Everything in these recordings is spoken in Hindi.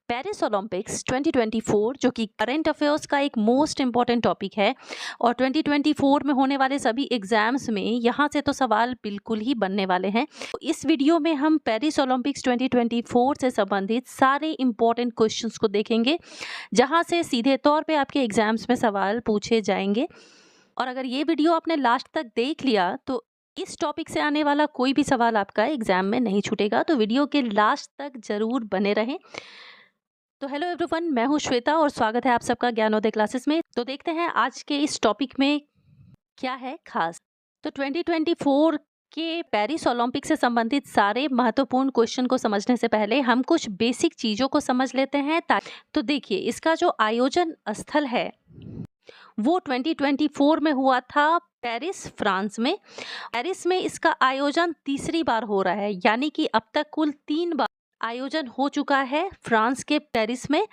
पेरिस ओलंपिक्स 2024 जो कि करंट अफेयर्स का एक मोस्ट इम्पॉर्टेंट टॉपिक है और 2024 में होने वाले सभी एग्जाम्स में यहाँ से तो सवाल बिल्कुल ही बनने वाले हैं। तो इस वीडियो में हम पेरिस ओलंपिक्स 2024 से संबंधित सारे इम्पॉर्टेंट क्वेश्चंस को देखेंगे, जहाँ से सीधे तौर पे आपके एग्जाम्स में सवाल पूछे जाएंगे। और अगर ये वीडियो आपने लास्ट तक देख लिया तो इस टॉपिक से आने वाला कोई भी सवाल आपका एग्जाम में नहीं छूटेगा। तो वीडियो के लास्ट तक जरूर बने रहें। तो हेलो एवरीवन, मैं हूं श्वेता और स्वागत है आप सबका ज्ञानोदय क्लासेस में। तो देखते हैं आज के इस टॉपिक में क्या है खास। तो 2024 के पेरिस ओलंपिक से संबंधित सारे महत्वपूर्ण क्वेश्चन को समझने से पहले हम कुछ बेसिक चीज़ों को समझ लेते हैं। तो देखिए, इसका जो आयोजन स्थल है वो 2024 में हुआ था पेरिस, फ्रांस में। पेरिस में इसका आयोजन तीसरी बार हो रहा है, यानी कि अब तक कुल 3 बार आयोजन हो चुका है फ्रांस के पेरिस में।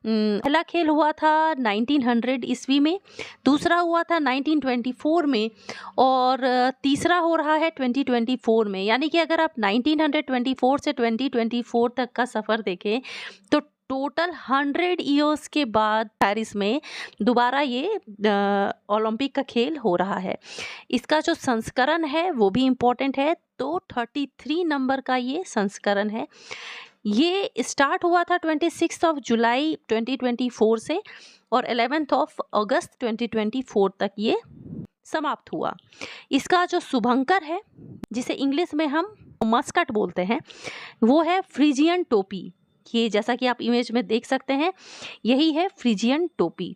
पहला खेल हुआ था 1900 ईस्वी में, दूसरा हुआ था 1924 में और तीसरा हो रहा है 2024 में। यानी कि अगर आप 1924 से 2024 तक का सफ़र देखें तो टोटल 100 ईयर्स के बाद पेरिस में दोबारा ये ओलंपिक का खेल हो रहा है। इसका जो संस्करण है वो भी इम्पोर्टेंट है। तो 33 नंबर का ये संस्करण है। ये स्टार्ट हुआ था 26 जुलाई 2024 से और 11 अगस्त 2024 तक ये समाप्त हुआ। इसका जो शुभंकर है, जिसे इंग्लिश में हम मस्कट बोलते हैं, वो है फ्रीजियन टोपी। ये जैसा कि आप इमेज में देख सकते हैं, यही है फ्रीजियन टोपी।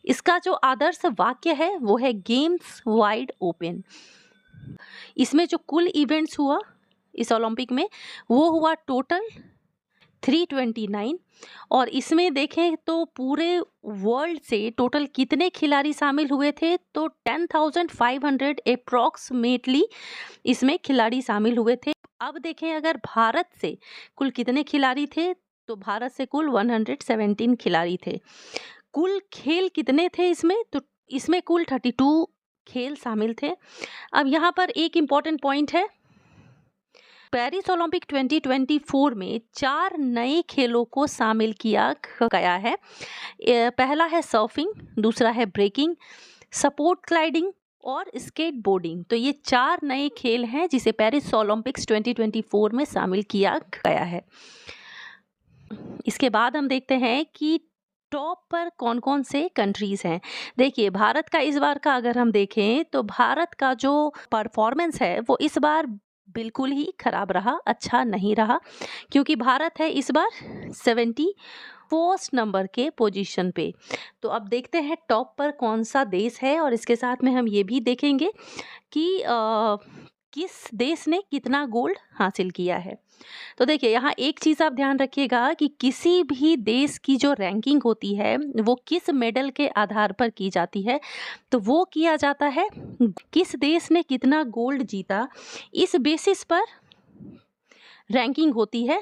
इसका जो आदर्श वाक्य है वो है गेम्स वाइड ओपन। इसमें जो कुल इवेंट्स हुआ इस ओलंपिक में वो हुआ टोटल 329 और इसमें देखें तो पूरे वर्ल्ड से टोटल कितने खिलाड़ी शामिल हुए थे तो 10,500 अप्रॉक्सीमेटली इसमें खिलाड़ी शामिल हुए थे। अब देखें अगर भारत से कुल कितने खिलाड़ी थे तो भारत से कुल 117 खिलाड़ी थे। कुल खेल कितने थे इसमें तो इसमें कुल 32 खेल शामिल थे। अब यहाँ पर एक इम्पॉर्टेंट पॉइंट है, पेरिस ओलंपिक 2024 में 4 नए खेलों को शामिल किया गया है। पहला है सर्फिंग, दूसरा है ब्रेकिंग, सपोर्ट ग्लाइडिंग और स्केट बोर्डिंग। तो ये 4 नए खेल हैं जिसे पेरिस ओलंपिक्स 2024 में शामिल किया गया है। इसके बाद हम देखते हैं कि टॉप पर कौन कौन से कंट्रीज हैं। देखिए, भारत का इस बार का अगर हम देखें तो भारत का जो परफॉर्मेंस है वो इस बार बिल्कुल ही खराब रहा, अच्छा नहीं रहा, क्योंकि भारत है इस बार 74 नंबर के पोजीशन पे। तो अब देखते हैं टॉप पर कौन सा देश है और इसके साथ में हम ये भी देखेंगे कि किस देश ने कितना गोल्ड हासिल किया है। तो देखिए, यहाँ एक चीज़ आप ध्यान रखिएगा कि किसी भी देश की जो रैंकिंग होती है वो किस मेडल के आधार पर की जाती है। तो वो किया जाता है किस देश ने कितना गोल्ड जीता, इस बेसिस पर रैंकिंग होती है।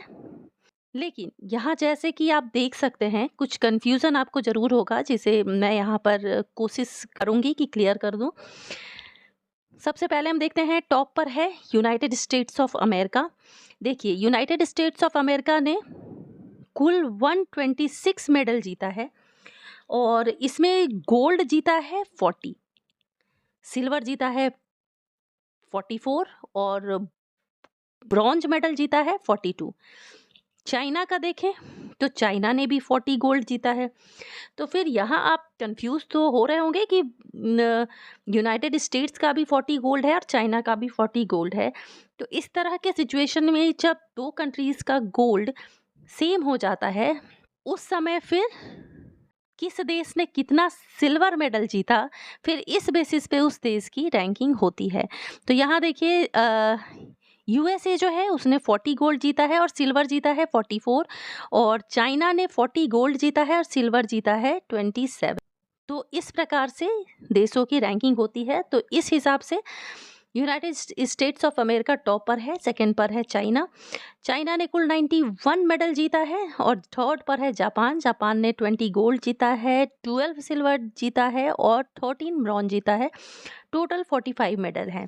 लेकिन यहाँ जैसे कि आप देख सकते हैं कुछ कन्फ्यूज़न आपको ज़रूर होगा, जिसे मैं यहाँ पर कोशिश करूँगी कि क्लियर कर दूँ। सबसे पहले हम देखते हैं टॉप पर है यूनाइटेड स्टेट्स ऑफ अमेरिका। देखिए, यूनाइटेड स्टेट्स ऑफ अमेरिका ने कुल 126 मेडल जीता है और इसमें गोल्ड जीता है 40, सिल्वर जीता है 44 और ब्रॉन्ज मेडल जीता है 42। चाइना का देखें तो चाइना ने भी 40 गोल्ड जीता है। तो फिर यहाँ आप कंफ्यूज तो हो रहे होंगे कि यूनाइटेड स्टेट्स का भी 40 गोल्ड है और चाइना का भी 40 गोल्ड है। तो इस तरह के सिचुएशन में जब 2 कंट्रीज़ का गोल्ड सेम हो जाता है, उस समय फिर किस देश ने कितना सिल्वर मेडल जीता, फिर इस बेसिस पे उस देश की रैंकिंग होती है। तो यहाँ देखिए, यूएसए जो है उसने 40 गोल्ड जीता है और सिल्वर जीता है 44 और चाइना ने 40 गोल्ड जीता है और सिल्वर जीता है 27। तो इस प्रकार से देशों की रैंकिंग होती है। तो इस हिसाब से United states of America top पर है, सेकंड पर है चाइना। चाइना ने कुल 91 मेडल जीता है और थर्ड पर है जापान। जापान ने 20 गोल्ड जीता है, 12 सिल्वर जीता है और 13 ब्रॉन्ज जीता है। टोटल 45 मेडल हैं।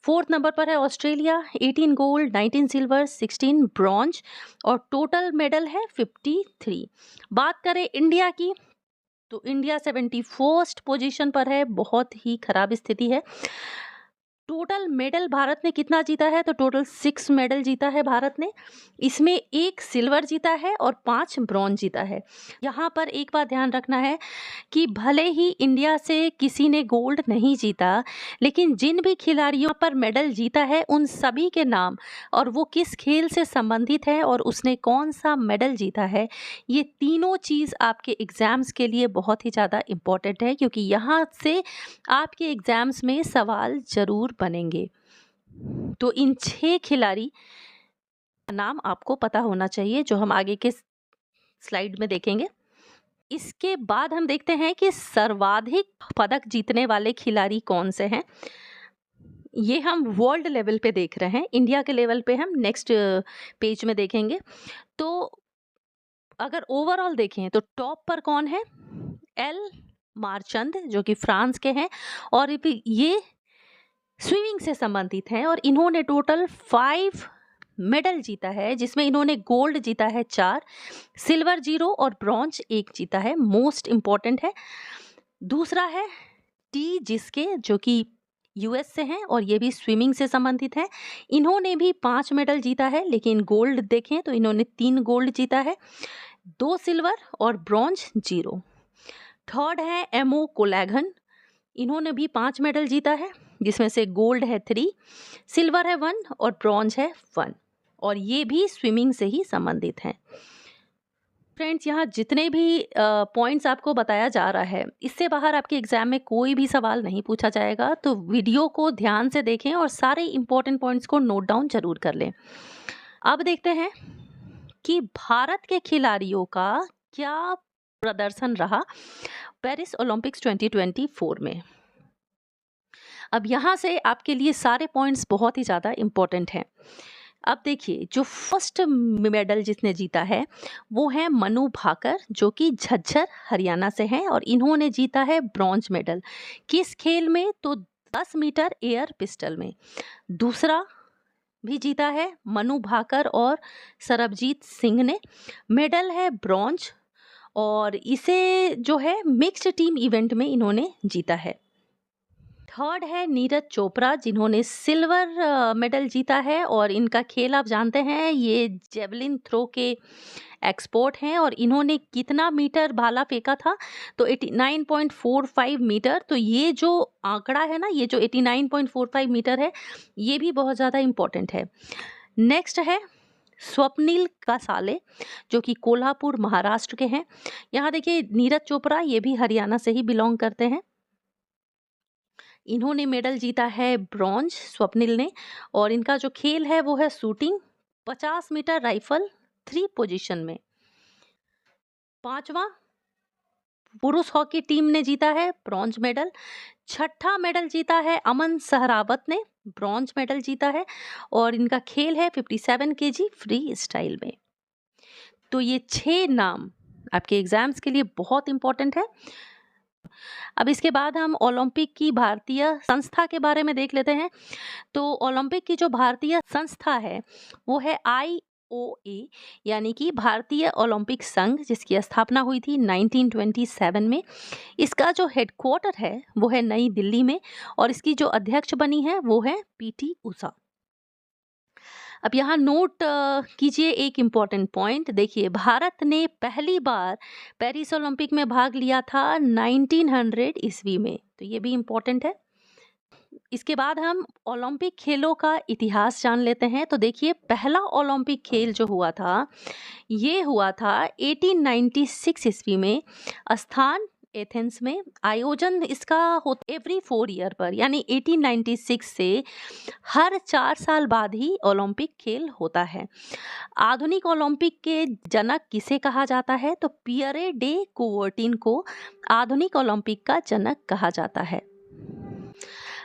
फोर्थ नंबर पर है ऑस्ट्रेलिया, 18 गोल्ड, 19 सिल्वर, 16 ब्रॉन्ज और टोटल मेडल है 53। बात करें इंडिया की तो इंडिया 71st पोजीशन पर है, बहुत ही खराब स्थिति है। टोटल मेडल भारत ने कितना जीता है तो टोटल 6 मेडल जीता है भारत ने। इसमें 1 सिल्वर जीता है और 5 ब्रॉन्ज जीता है। यहाँ पर एक बात ध्यान रखना है कि भले ही इंडिया से किसी ने गोल्ड नहीं जीता, लेकिन जिन भी खिलाड़ियों पर मेडल जीता है उन सभी के नाम और वो किस खेल से संबंधित है और उसने कौन सा मेडल जीता है, ये तीनों चीज़ आपके एग्ज़ाम्स के लिए बहुत ही ज़्यादा इम्पोर्टेंट है, क्योंकि यहाँ से आपके एग्ज़ाम्स में सवाल ज़रूर बनेंगे। तो इन 6 खिलाड़ी का नाम आपको पता होना चाहिए, जो हम आगे के स्लाइड में देखेंगे। इसके बाद हम देखते हैं कि सर्वाधिक पदक जीतने वाले खिलाड़ी कौन से हैं। ये हम वर्ल्ड लेवल पे देख रहे हैं, इंडिया के लेवल पे हम नेक्स्ट पेज में देखेंगे। तो अगर ओवरऑल देखें तो टॉप पर कौन है, एल मारचंद जो कि फ्रांस के हैं और ये स्विमिंग से संबंधित हैं और इन्होंने टोटल 5 मेडल जीता है, जिसमें इन्होंने गोल्ड जीता है 4, सिल्वर 0 और ब्रॉन्ज 1 जीता है, मोस्ट इम्पॉर्टेंट है। दूसरा है टी जिसके, जो कि यूएस से हैं और ये भी स्विमिंग से संबंधित है। इन्होंने भी 5 मेडल जीता है, लेकिन गोल्ड देखें तो इन्होंने 3 गोल्ड जीता है, 2 सिल्वर और ब्रॉन्ज 0। थर्ड है एमओ कोलैगन, इन्होंने भी 5 मेडल जीता है, जिसमें से गोल्ड है 3, सिल्वर है 1 और ब्रॉन्ज है 1 और ये भी स्विमिंग से ही संबंधित हैं। फ्रेंड्स, यहाँ जितने भी पॉइंट्स आपको बताया जा रहा है, इससे बाहर आपके एग्जाम में कोई भी सवाल नहीं पूछा जाएगा, तो वीडियो को ध्यान से देखें और सारे इंपॉर्टेंट पॉइंट्स को नोट डाउन जरूर कर लें। अब देखते हैं कि भारत के खिलाड़ियों का क्या प्रदर्शन रहा पेरिस ओलंपिक्स 2024 में। अब यहाँ से आपके लिए सारे पॉइंट्स बहुत ही ज़्यादा इम्पोर्टेंट हैं। अब देखिए, जो फर्स्ट मेडल जिसने जीता है वो है मनु भाकर, जो कि झज्जर हरियाणा से हैं और इन्होंने जीता है ब्रॉन्ज मेडल। किस खेल में तो 10 मीटर एयर पिस्टल में। दूसरा भी जीता है मनु भाकर और सरबजीत सिंह ने, मेडल है ब्रॉन्ज और इसे जो है मिक्स्ड टीम इवेंट में इन्होंने जीता है। थर्ड है नीरज चोपड़ा, जिन्होंने सिल्वर मेडल जीता है और इनका खेल आप जानते हैं, ये जेवलिन थ्रो के एक्सपर्ट हैं और इन्होंने कितना मीटर भाला फेंका था तो 89.45 मीटर। तो ये जो आंकड़ा है ना, ये जो 89.45 मीटर है, ये भी बहुत ज़्यादा इम्पोर्टेंट है। नेक्स्ट है स्वप्निल कासाले, जो कि कोल्हापुर महाराष्ट्र के हैं। यहाँ देखिए नीरज चोपड़ा, ये भी हरियाणा से ही बिलोंग करते हैं। इन्होंने मेडल जीता है ब्रॉन्ज, स्वप्निल ने, और इनका जो खेल है वो है शूटिंग, 50 मीटर राइफल 3 पोजीशन में। पांचवा पुरुष हॉकी टीम ने जीता है ब्रॉन्ज मेडल। छठा मेडल जीता है अमन सहरावत ने, ब्रॉन्ज मेडल जीता है और इनका खेल है 57 केजी फ्री स्टाइल में। तो ये 6 नाम आपके एग्जाम्स के लिए बहुत इंपॉर्टेंट है। अब इसके बाद हम ओलंपिक की भारतीय संस्था के बारे में देख लेते हैं। तो ओलंपिक की जो भारतीय संस्था है वो है IOA, यानी कि भारतीय ओलंपिक संघ, जिसकी स्थापना हुई थी 1927 में। इसका जो हेडक्वार्टर है वो है नई दिल्ली में और इसकी जो अध्यक्ष बनी है वो है PT उषा। अब यहाँ नोट कीजिए एक इम्पॉर्टेंट पॉइंट। देखिए, भारत ने पहली बार पेरिस ओलंपिक में भाग लिया था 1900 ईस्वी में, तो ये भी इम्पॉर्टेंट है। इसके बाद हम ओलंपिक खेलों का इतिहास जान लेते हैं। तो देखिए, पहला ओलंपिक खेल जो हुआ था ये हुआ था 1896 ईस्वी में, स्थान एथेंस में। आयोजन इसका होता एवरी 4 ईयर पर, यानी 1896 से हर 4 साल बाद ही ओलंपिक खेल होता है। आधुनिक ओलंपिक के जनक किसे कहा जाता है तो पियरे डे कुबर्टिन को आधुनिक ओलंपिक का जनक कहा जाता है।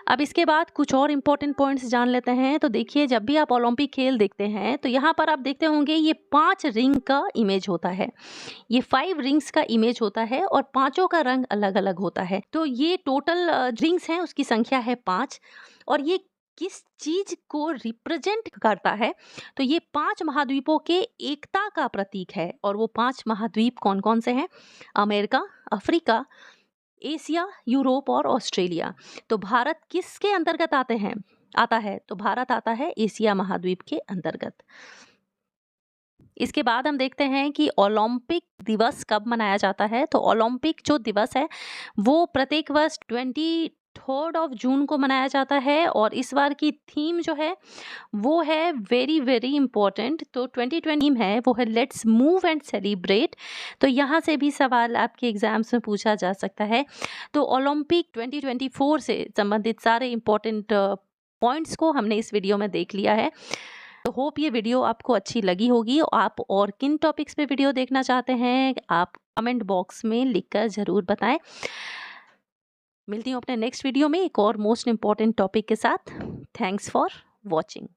अब इसके बाद कुछ और इम्पोर्टेंट पॉइंट्स जान लेते हैं। तो देखिए, जब भी आप ओलंपिक खेल देखते हैं तो यहाँ पर आप देखते होंगे ये 5 रिंग का इमेज होता है। ये 5 रिंग्स का इमेज होता है और पांचों का रंग अलग अलग होता है। तो ये टोटल रिंग्स हैं, उसकी संख्या है 5। और ये किस चीज को रिप्रेजेंट करता है? तो ये 5 महाद्वीपों के एकता का प्रतीक है। और वो 5 महाद्वीप कौन कौन से हैं? अमेरिका, अफ्रीका, एशिया, यूरोप और ऑस्ट्रेलिया। तो भारत किसके अंतर्गत आता है? तो भारत आता है एशिया महाद्वीप के अंतर्गत। इसके बाद हम देखते हैं कि ओलंपिक दिवस कब मनाया जाता है। तो ओलंपिक जो दिवस है वो प्रत्येक वर्ष 23 जून को मनाया जाता है। और इस बार की थीम जो है वो है वेरी वेरी इंपॉर्टेंट। तो 2020 थीम है वो है लेट्स मूव एंड सेलिब्रेट। तो यहाँ से भी सवाल आपके एग्जाम्स में पूछा जा सकता है। तो ओलंपिक 2024 से संबंधित सारे इंपॉर्टेंट पॉइंट्स को हमने इस वीडियो में देख लिया है। तो होप ये वीडियो आपको अच्छी लगी होगी। आप और किन टॉपिक्स पे वीडियो देखना चाहते हैं आप कमेंट बॉक्स में लिखकर ज़रूर बताएं। मिलती हूँ अपने नेक्स्ट वीडियो में एक और मोस्ट इम्पॉर्टेंट टॉपिक के साथ। Thanks for watching.